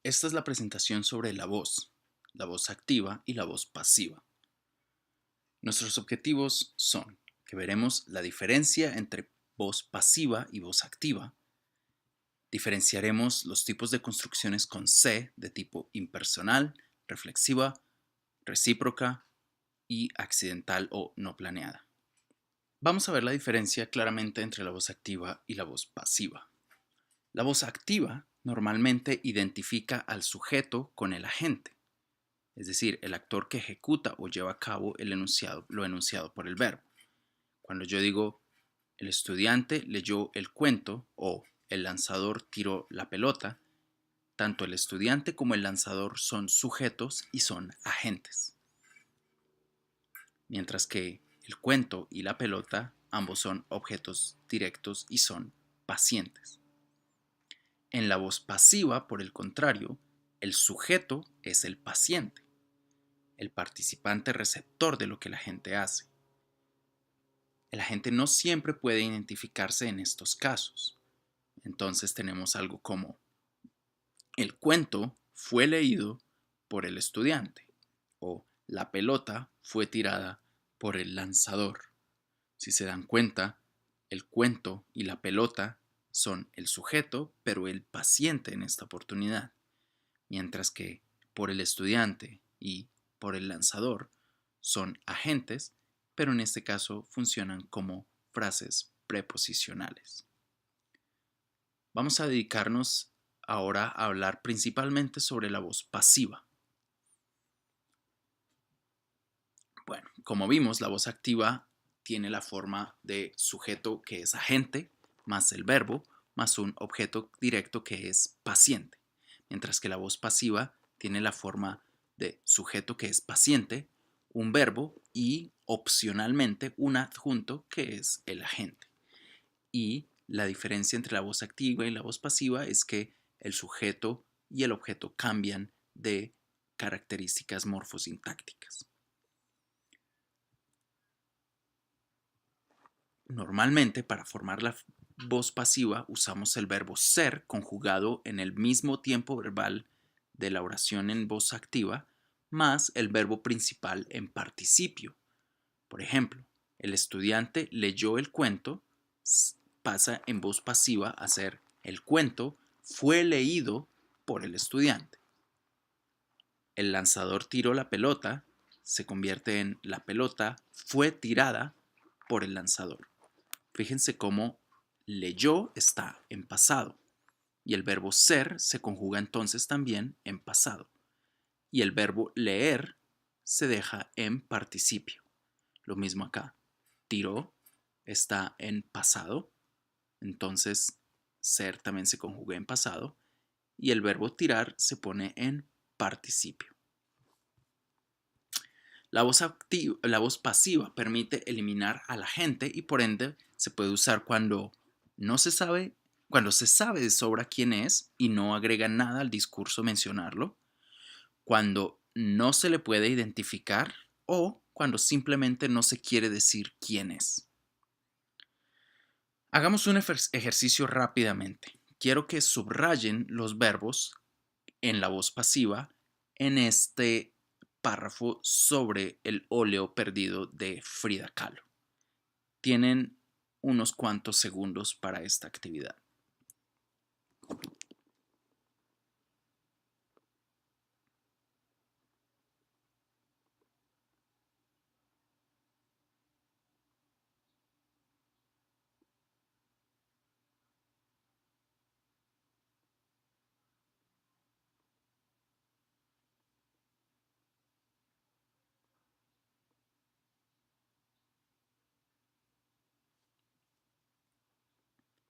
Esta es la presentación sobre la voz activa y la voz pasiva. Nuestros objetivos son que veremos la diferencia entre voz pasiva y voz activa, diferenciaremos los tipos de construcciones con C de tipo impersonal, reflexiva, recíproca y accidental o no planeada. Vamos a ver la diferencia claramente entre la voz activa y la voz pasiva. La voz activa normalmente identifica al sujeto con el agente, es decir, el actor que ejecuta o lleva a cabo lo enunciado por el verbo. Cuando yo digo el estudiante leyó el cuento o el lanzador tiró la pelota, tanto el estudiante como el lanzador son sujetos y son agentes. Mientras que el cuento y la pelota ambos son objetos directos y son pacientes. En la voz pasiva, por el contrario, el sujeto es el paciente, el participante receptor de lo que la gente hace. El agente no siempre puede identificarse en estos casos. Entonces tenemos algo como el cuento fue leído por el estudiante o la pelota fue tirada por el lanzador. Si se dan cuenta, el cuento y la pelota son el sujeto, pero el paciente en esta oportunidad, mientras que por el estudiante y por el lanzador son agentes, pero en este caso funcionan como frases preposicionales. Vamos a dedicarnos ahora a hablar principalmente sobre la voz pasiva. Bueno, como vimos, la voz activa tiene la forma de sujeto que es agente, más el verbo, más un objeto directo que es paciente, mientras que la voz pasiva tiene la forma de sujeto que es paciente, un verbo y opcionalmente un adjunto que es el agente. Y la diferencia entre la voz activa y la voz pasiva es que el sujeto y el objeto cambian de características morfosintácticas. Normalmente, para formar la voz pasiva usamos el verbo ser conjugado en el mismo tiempo verbal de la oración en voz activa más el verbo principal en participio. Por ejemplo, el estudiante leyó el cuento, pasa en voz pasiva a ser el cuento fue leído por el estudiante. El lanzador tiró la pelota, se convierte en la pelota fue tirada por el lanzador. Fíjense cómo leyó está en pasado y el verbo ser se conjuga entonces también en pasado y el verbo leer se deja en participio. Lo mismo acá. Tiró está en pasado, entonces ser también se conjuga en pasado y el verbo tirar se pone en participio. La voz pasiva permite eliminar al agente y por ende se puede usar cuando no se sabe, cuando se sabe de sobra quién es y no agrega nada al discurso mencionarlo, cuando no se le puede identificar o cuando simplemente no se quiere decir quién es. Hagamos un ejercicio rápidamente. Quiero que subrayen los verbos en la voz pasiva en este párrafo sobre el óleo perdido de Frida Kahlo. Tienen unos cuantos segundos para esta actividad.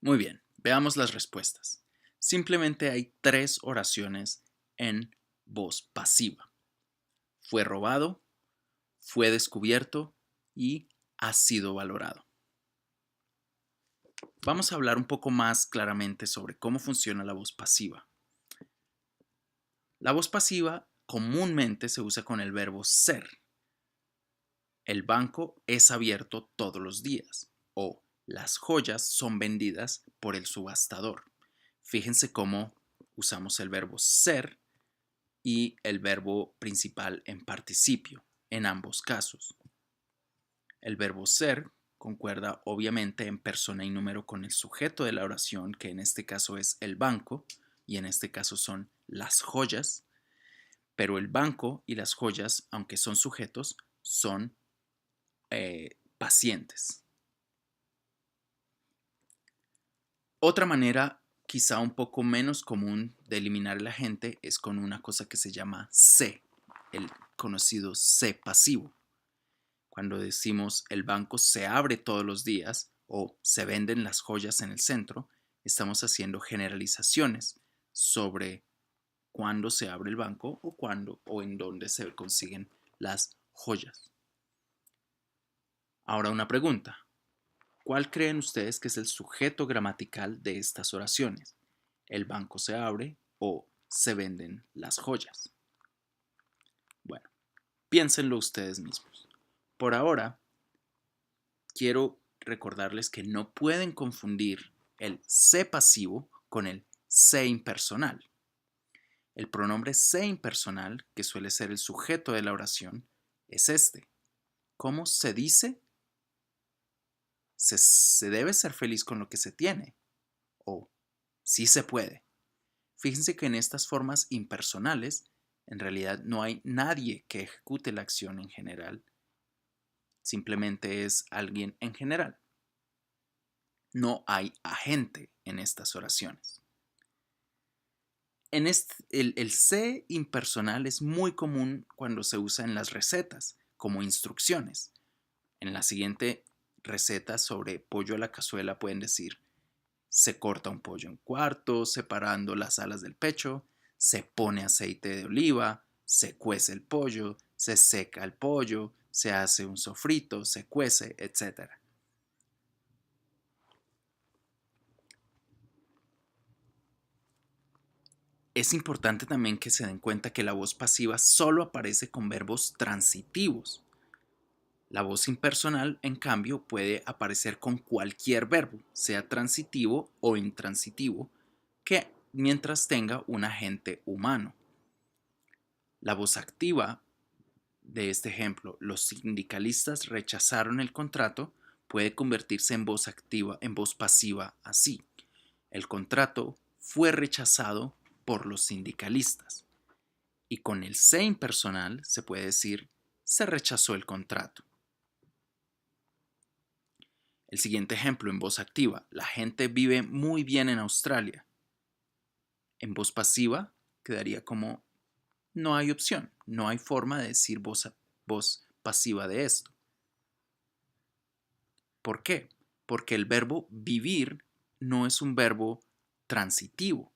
Muy bien, veamos las respuestas. Simplemente hay 3 oraciones en voz pasiva. Fue robado, fue descubierto y ha sido valorado. Vamos a hablar un poco más claramente sobre cómo funciona la voz pasiva. La voz pasiva comúnmente se usa con el verbo ser. El banco es abierto todos los días o las joyas son vendidas por el subastador. Fíjense cómo usamos el verbo ser y el verbo principal en participio en ambos casos. El verbo ser concuerda obviamente en persona y número con el sujeto de la oración, que en este caso es el banco y en este caso son las joyas, pero el banco y las joyas, aunque son sujetos, son pacientes. Otra manera, quizá un poco menos común de eliminar el agente es con una cosa que se llama se, el conocido se pasivo. Cuando decimos el banco se abre todos los días o se venden las joyas en el centro, estamos haciendo generalizaciones sobre cuándo se abre el banco o cuándo o en dónde se consiguen las joyas. Ahora una pregunta. ¿Cuál creen ustedes que es el sujeto gramatical de estas oraciones? ¿El banco se abre o se venden las joyas? Bueno, piénsenlo ustedes mismos. Por ahora, quiero recordarles que no pueden confundir el se pasivo con el se impersonal. El pronombre se impersonal, que suele ser el sujeto de la oración, es este. ¿Cómo se dice? Se debe ser feliz con lo que se tiene. O sí se puede. Fíjense que en estas formas impersonales, en realidad no hay nadie que ejecute la acción en general. Simplemente es alguien en general. No hay agente en estas oraciones. El se impersonal es muy común cuando se usa en las recetas como instrucciones. En la siguiente receta sobre pollo a la cazuela pueden decir: se corta un pollo en cuartos, separando las alas del pecho, se pone aceite de oliva, se cuece el pollo, se seca el pollo, se hace un sofrito, se cuece, etc. Es importante también que se den cuenta que la voz pasiva solo aparece con verbos transitivos. La voz impersonal, en cambio, puede aparecer con cualquier verbo, sea transitivo o intransitivo, que mientras tenga un agente humano. La voz activa de este ejemplo, los sindicalistas rechazaron el contrato, puede convertirse en voz activa, en voz pasiva así. El contrato fue rechazado por los sindicalistas. Y con el se impersonal se puede decir se rechazó el contrato. El siguiente ejemplo en voz activa, la gente vive muy bien en Australia. En voz pasiva quedaría como no hay opción, no hay forma de decir voz pasiva de esto. ¿Por qué? Porque el verbo vivir no es un verbo transitivo.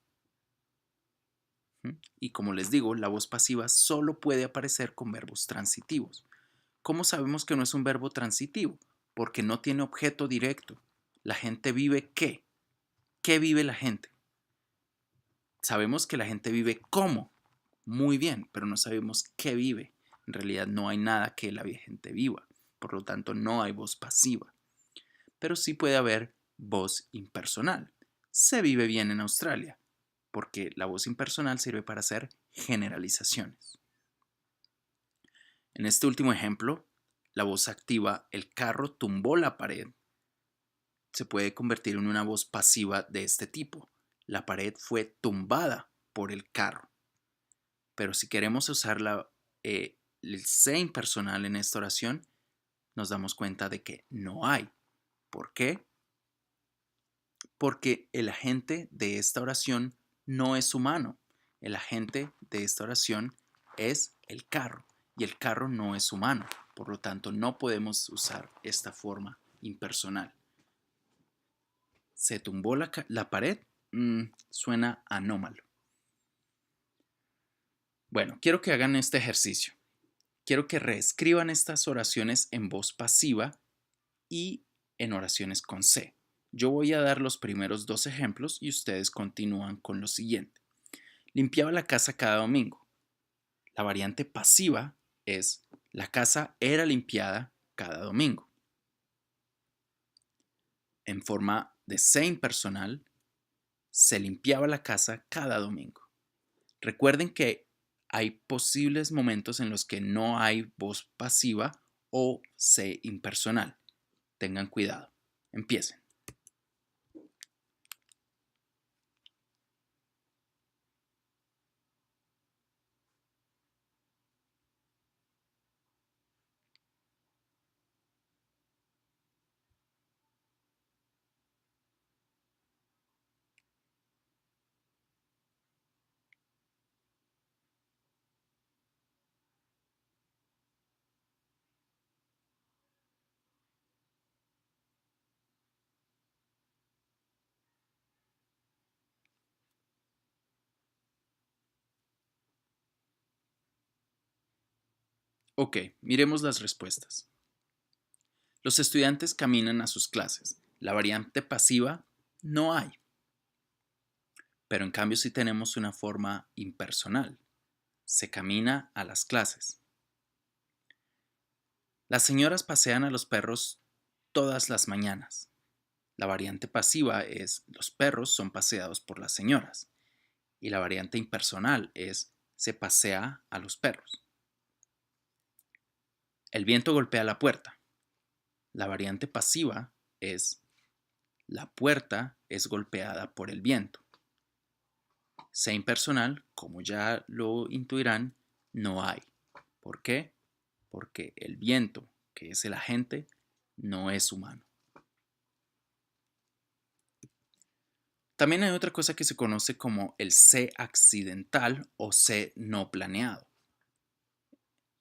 Y como les digo, la voz pasiva solo puede aparecer con verbos transitivos. ¿Cómo sabemos que no es un verbo transitivo? Porque no tiene objeto directo. La gente vive ¿qué? ¿Qué vive la gente? Sabemos que la gente vive cómo. Muy bien, pero no sabemos qué vive. En realidad no hay nada que la gente viva. Por lo tanto, no hay voz pasiva. Pero sí puede haber voz impersonal. Se vive bien en Australia, porque la voz impersonal sirve para hacer generalizaciones. En este último ejemplo, la voz activa el carro tumbó la pared se puede convertir en una voz pasiva de este tipo. La pared fue tumbada por el carro. Pero si queremos usar el se impersonal en esta oración, nos damos cuenta de que no hay. ¿Por qué? Porque el agente de esta oración no es humano. El agente de esta oración es el carro y el carro no es humano. Por lo tanto, no podemos usar esta forma impersonal. ¿Se tumbó la pared? Suena anómalo. Bueno, quiero que hagan este ejercicio. Quiero que reescriban estas oraciones en voz pasiva y en oraciones con se. Yo voy a dar los primeros dos ejemplos y ustedes continúan con lo siguiente. Limpiaba la casa cada domingo. La variante pasiva es la casa era limpiada cada domingo. En forma de se impersonal, se limpiaba la casa cada domingo. Recuerden que hay posibles momentos en los que no hay voz pasiva o sé impersonal. Tengan cuidado. Empiecen. Ok, miremos las respuestas. Los estudiantes caminan a sus clases. La variante pasiva no hay. Pero en cambio sí tenemos una forma impersonal. Se camina a las clases. Las señoras pasean a los perros todas las mañanas. La variante pasiva es los perros son paseados por las señoras. Y la variante impersonal es se pasea a los perros. El viento golpea la puerta. La variante pasiva es la puerta es golpeada por el viento. Sé impersonal, como ya lo intuirán, no hay. ¿Por qué? Porque el viento, que es el agente, no es humano. También hay otra cosa que se conoce como el sé accidental o sé no planeado.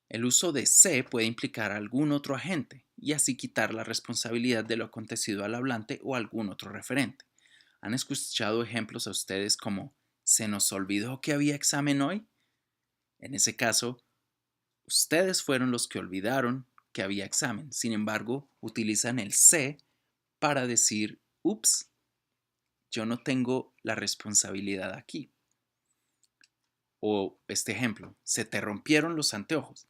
El uso de sé puede implicar a algún otro agente y así quitar la responsabilidad de lo acontecido al hablante o algún otro referente. ¿Han escuchado ejemplos a ustedes como ¿se nos olvidó que había examen hoy? En ese caso, ustedes fueron los que olvidaron que había examen. Sin embargo, utilizan el sé para decir, ups, yo no tengo la responsabilidad aquí. O este ejemplo, se te rompieron los anteojos.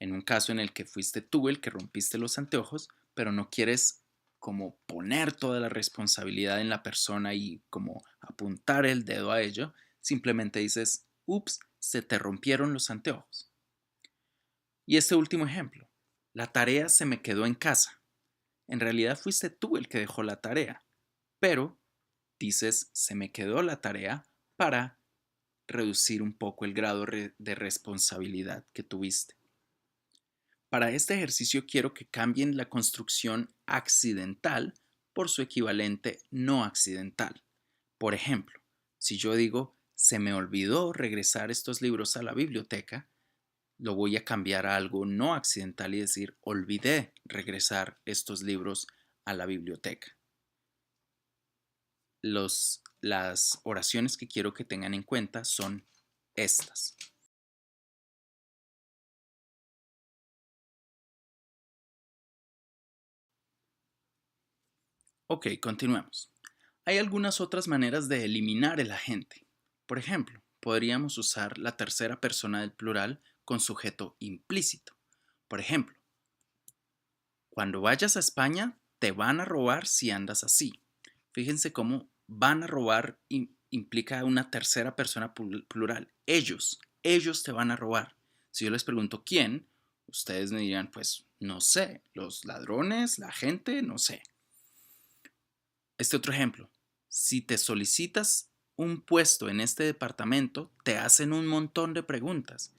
En un caso en el que fuiste tú el que rompiste los anteojos, pero no quieres como poner toda la responsabilidad en la persona y como apuntar el dedo a ello, simplemente dices, ups, se te rompieron los anteojos. Y este último ejemplo, la tarea se me quedó en casa. En realidad fuiste tú el que dejó la tarea, pero dices se me quedó la tarea para reducir un poco el grado de responsabilidad que tuviste. Para este ejercicio quiero que cambien la construcción accidental por su equivalente no accidental. Por ejemplo, si yo digo se me olvidó regresar estos libros a la biblioteca, lo voy a cambiar a algo no accidental y decir olvidé regresar estos libros a la biblioteca. Las oraciones que quiero que tengan en cuenta son estas. Ok, continuemos. Hay algunas otras maneras de eliminar el agente. Por ejemplo, podríamos usar la tercera persona del plural con sujeto implícito. Por ejemplo, cuando vayas a España, te van a robar si andas así. Fíjense cómo van a robar implica una tercera persona plural. Ellos te van a robar. Si yo les pregunto quién, ustedes me dirán, pues no sé, los ladrones, la gente, no sé. Este otro ejemplo, si te solicitas un puesto en este departamento, te hacen un montón de preguntas.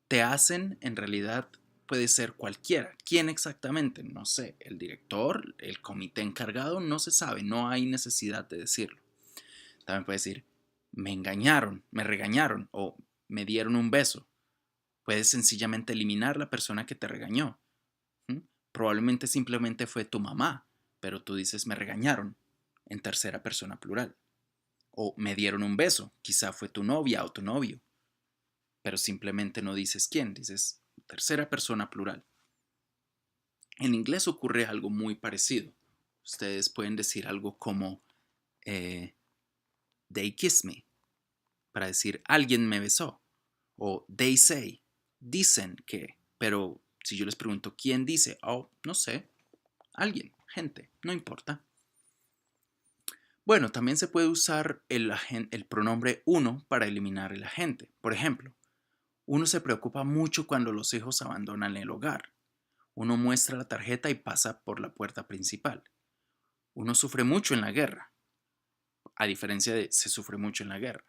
Te hacen, en realidad, puede ser cualquiera. ¿Quién exactamente? No sé. El director, el comité encargado, no se sabe. No hay necesidad de decirlo. También puede decir, me engañaron, me regañaron o me dieron un beso. Puedes sencillamente eliminar la persona que te regañó. ¿Mm? Probablemente simplemente fue tu mamá, pero tú dices me regañaron en tercera persona plural. O me dieron un beso, quizá fue tu novia o tu novio, pero simplemente no dices quién, dices tercera persona plural. En inglés ocurre algo muy parecido. Ustedes pueden decir algo como they kiss me, para decir alguien me besó. O they say, dicen que, pero si yo les pregunto quién dice, oh, no sé, alguien, gente, no importa. Bueno, también se puede usar el pronombre uno para eliminar el agente. Por ejemplo, Uno se preocupa mucho cuando los hijos abandonan el hogar. Uno muestra la tarjeta y pasa por la puerta principal. Uno sufre mucho en la guerra, a diferencia de se sufre mucho en la guerra.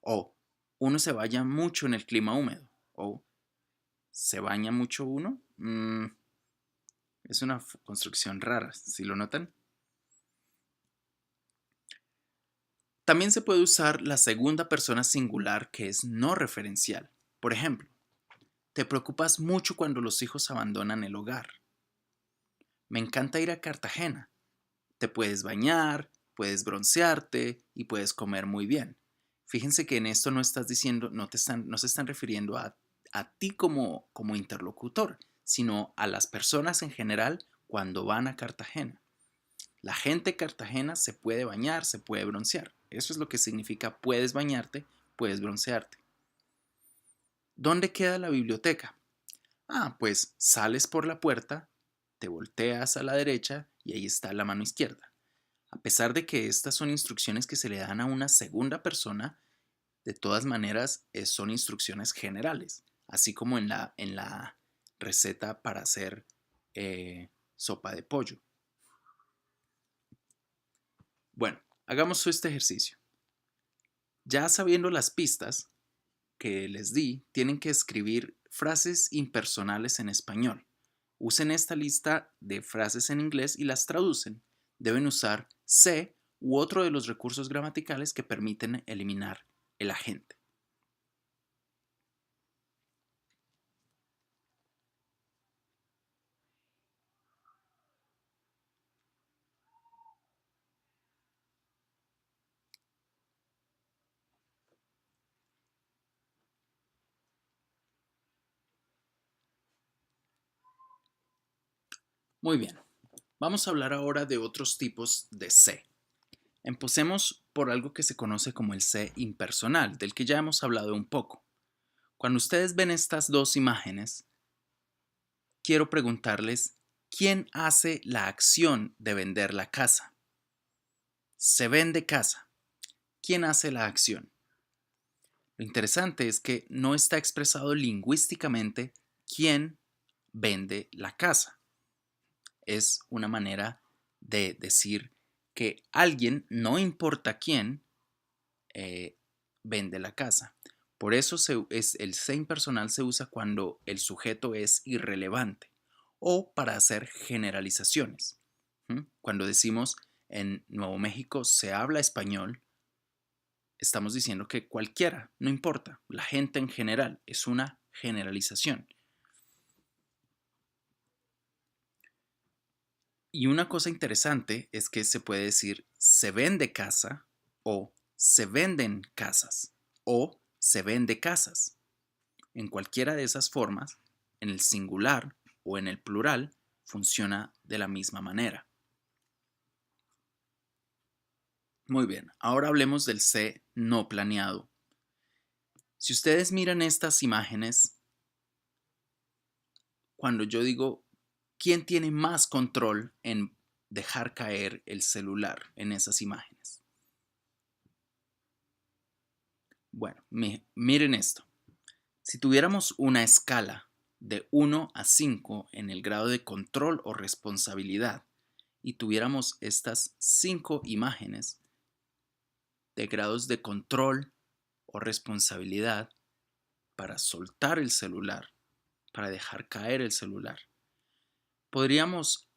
O uno se baña mucho en el clima húmedo. O se baña mucho uno. Es una construcción rara, ¿sí lo notan? También se puede usar la segunda persona singular que es no referencial. Por ejemplo, te preocupas mucho cuando los hijos abandonan el hogar. Me encanta ir a Cartagena. Te puedes bañar, puedes broncearte y puedes comer muy bien. Fíjense que en esto no estás diciendo, no se están refiriendo a ti como interlocutor, sino a las personas en general cuando van a Cartagena. La gente de Cartagena se puede bañar, se puede broncear. Eso es lo que significa puedes bañarte, puedes broncearte. ¿Dónde queda la biblioteca? Pues sales por la puerta, te volteas a la derecha y ahí está la mano izquierda. A pesar de que estas son instrucciones que se le dan a una segunda persona, de todas maneras son instrucciones generales, así como en la receta para hacer sopa de pollo. Bueno, hagamos este ejercicio. Ya sabiendo las pistas que les di, tienen que escribir frases impersonales en español. Usen esta lista de frases en inglés y las traducen. Deben usar se u otro de los recursos gramaticales que permiten eliminar el agente. Muy bien, vamos a hablar ahora de otros tipos de se. Empecemos por algo que se conoce como el se impersonal, del que ya hemos hablado un poco. Cuando ustedes ven estas dos imágenes, quiero preguntarles, ¿quién hace la acción de vender la casa? Se vende casa. ¿Quién hace la acción? Lo interesante es que no está expresado lingüísticamente quién vende la casa. Es una manera de decir que alguien, no importa quién, vende la casa. Por eso el se impersonal se usa cuando el sujeto es irrelevante o para hacer generalizaciones. Cuando decimos en Nuevo México se habla español, estamos diciendo que cualquiera, no importa, la gente en general, es una generalización. Y una cosa interesante es que se puede decir se vende casa o se venden casas o se vende casas. En cualquiera de esas formas, en el singular o en el plural, funciona de la misma manera. Muy bien, ahora hablemos del se no planeado. Si ustedes miran estas imágenes, cuando yo digo, ¿quién tiene más control en dejar caer el celular en esas imágenes? Bueno, miren esto. Si tuviéramos una escala de 1 a 5 en el grado de control o responsabilidad y tuviéramos estas 5 imágenes de grados de control o responsabilidad para soltar el celular, para dejar caer el celular, podríamos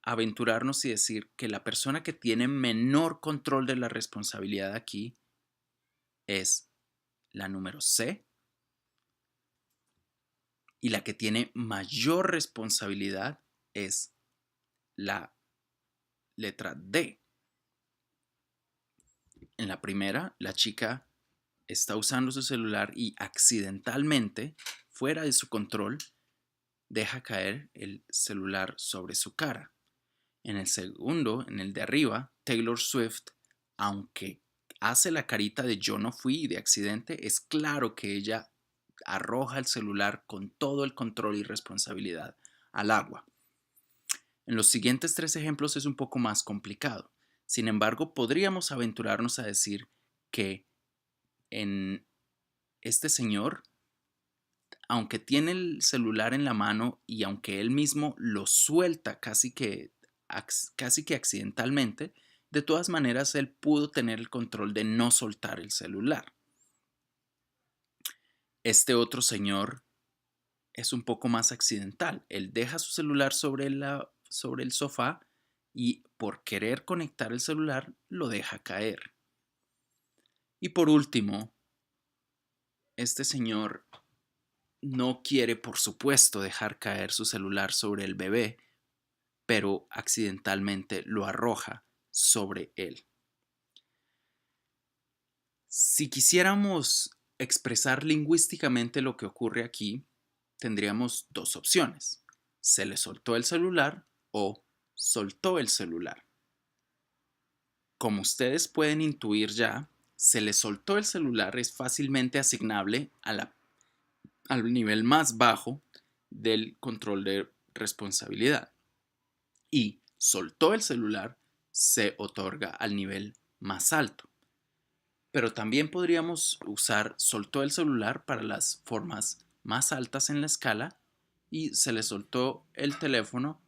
aventurarnos y decir que la persona que tiene menor control de la responsabilidad aquí es la número C y la que tiene mayor responsabilidad es la letra D. En la primera, la chica está usando su celular y accidentalmente, fuera de su control, deja caer el celular sobre su cara. En el segundo, en el de arriba, Taylor Swift, aunque hace la carita de yo no fui de accidente, es claro que ella arroja el celular con todo el control y responsabilidad al agua. En los siguientes 3 ejemplos es un poco más complicado. Sin embargo, podríamos aventurarnos a decir que en este señor aunque tiene el celular en la mano y aunque él mismo lo suelta casi que accidentalmente, de todas maneras él pudo tener el control de no soltar el celular. Este otro señor es un poco más accidental. Él deja su celular sobre el sofá y por querer conectar el celular lo deja caer. Y por último, este señor no quiere, por supuesto, dejar caer su celular sobre el bebé, pero accidentalmente lo arroja sobre él. Si quisiéramos expresar lingüísticamente lo que ocurre aquí, tendríamos dos opciones. Se le soltó el celular o soltó el celular. Como ustedes pueden intuir ya, se le soltó el celular es fácilmente asignable al nivel más bajo del control de responsabilidad. Y soltó el celular se otorga al nivel más alto. Pero también podríamos usar soltó el celular para las formas más altas en la escala y se le soltó el teléfono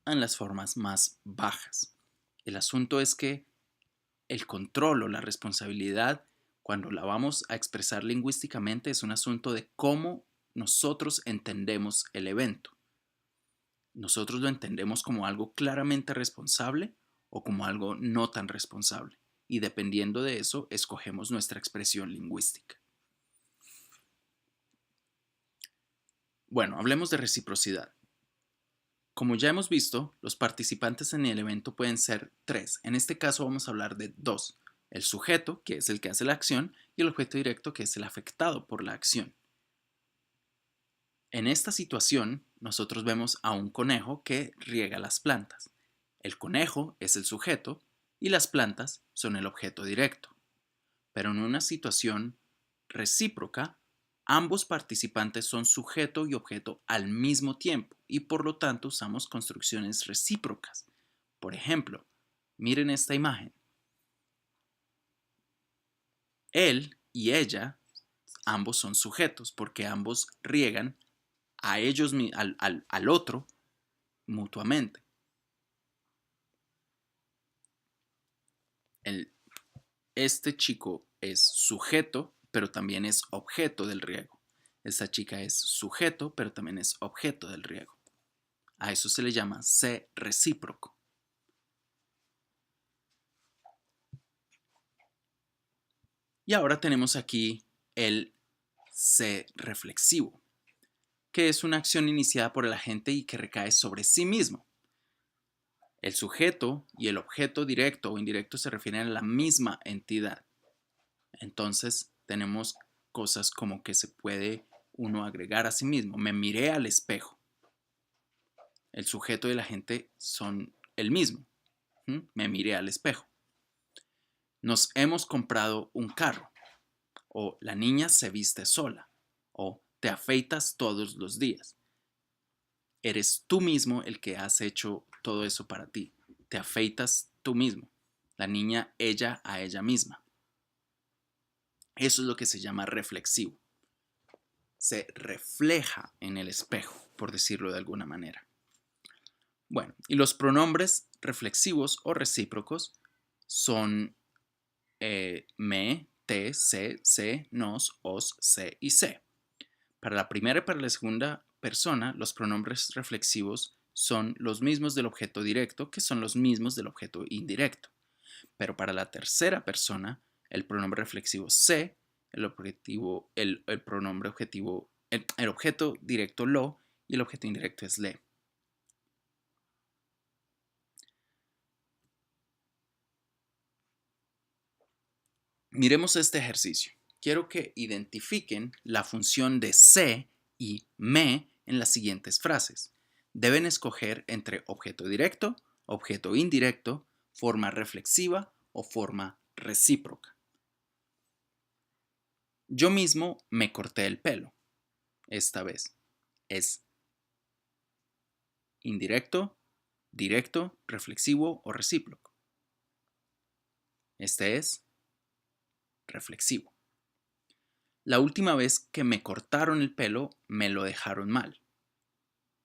en las formas más bajas. El asunto es que el control o la responsabilidad, cuando la vamos a expresar lingüísticamente, es un asunto de cómo nosotros entendemos el evento. Nosotros lo entendemos como algo claramente responsable o como algo no tan responsable. Y dependiendo de eso, escogemos nuestra expresión lingüística. Bueno, hablemos de reciprocidad. Como ya hemos visto, los participantes en el evento pueden ser tres. En este caso vamos a hablar de dos. El sujeto, que es el que hace la acción, y el objeto directo, que es el afectado por la acción. En esta situación, nosotros vemos a un conejo que riega las plantas. El conejo es el sujeto y las plantas son el objeto directo. Pero en una situación recíproca, ambos participantes son sujeto y objeto al mismo tiempo y por lo tanto usamos construcciones recíprocas. Por ejemplo, miren esta imagen. Él y ella, ambos son sujetos porque ambos riegan a ellos, al otro mutuamente. Este chico es sujeto, pero también es objeto del riego. Esta chica es sujeto, pero también es objeto del riego. A eso se le llama ser recíproco. Y ahora tenemos aquí el ser reflexivo, que es una acción iniciada por el agente y que recae sobre sí mismo. El sujeto y el objeto directo o indirecto se refieren a la misma entidad. Entonces tenemos cosas como que se puede uno agregar a sí mismo. Me miré al espejo. El sujeto y el agente son el mismo. Me miré al espejo. Nos hemos comprado un carro. O la niña se viste sola. O te afeitas todos los días. Eres tú mismo el que has hecho todo eso para ti. Te afeitas tú mismo. La niña, ella a ella misma. Eso es lo que se llama reflexivo. Se refleja en el espejo, por decirlo de alguna manera. Bueno, y los pronombres reflexivos o recíprocos son me, te, se, nos, os, se y se. Para la primera y para la segunda persona, los pronombres reflexivos son los mismos del objeto directo, que son los mismos del objeto indirecto. Pero para la tercera persona, el pronombre reflexivo se, el pronombre objetivo, el objeto directo lo y el objeto indirecto es le. Miremos este ejercicio. Quiero que identifiquen la función de se y me en las siguientes frases. Deben escoger entre objeto directo, objeto indirecto, forma reflexiva o forma recíproca. Yo mismo me corté el pelo. Esta vez es indirecto, directo, reflexivo o recíproco. Este es reflexivo. La última vez que me cortaron el pelo, me lo dejaron mal.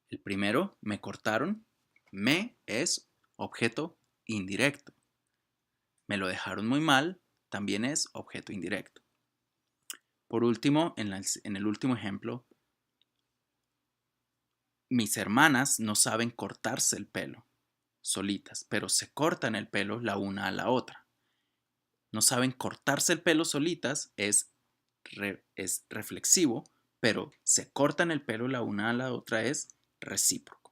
El primero, me cortaron, me es objeto indirecto. Me lo dejaron muy mal, también es objeto indirecto. Por último, en el último ejemplo, mis hermanas no saben cortarse el pelo solitas, pero se cortan el pelo la una a la otra. No saben cortarse el pelo solitas es reflexivo, pero se cortan el pelo la una a la otra es recíproco.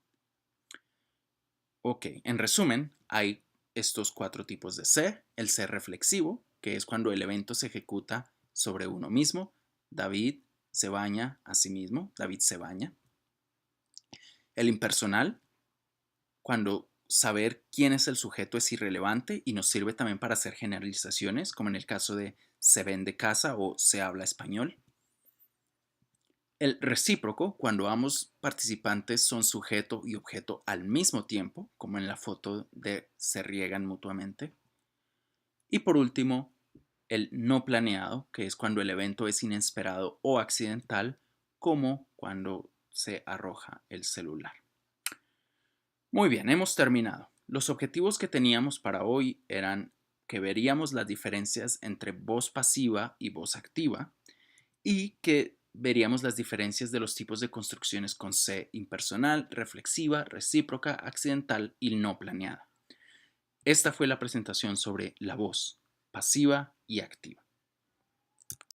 Ok, en resumen, hay estos cuatro tipos de ser. El ser reflexivo, que es cuando el evento se ejecuta sobre uno mismo. David se baña a sí mismo. David se baña. El impersonal, cuando saber quién es el sujeto es irrelevante y nos sirve también para hacer generalizaciones, como en el caso de se vende casa o se habla español. El recíproco, cuando ambos participantes son sujeto y objeto al mismo tiempo, como en la foto de se riegan mutuamente. Y por último, el no planeado, que es cuando el evento es inesperado o accidental, como cuando se arroja el celular. Muy bien, hemos terminado. Los objetivos que teníamos para hoy eran que veríamos las diferencias entre voz pasiva y voz activa y que veríamos las diferencias de los tipos de construcciones con C impersonal, reflexiva, recíproca, accidental y no planeada. Esta fue la presentación sobre la voz pasiva y activa.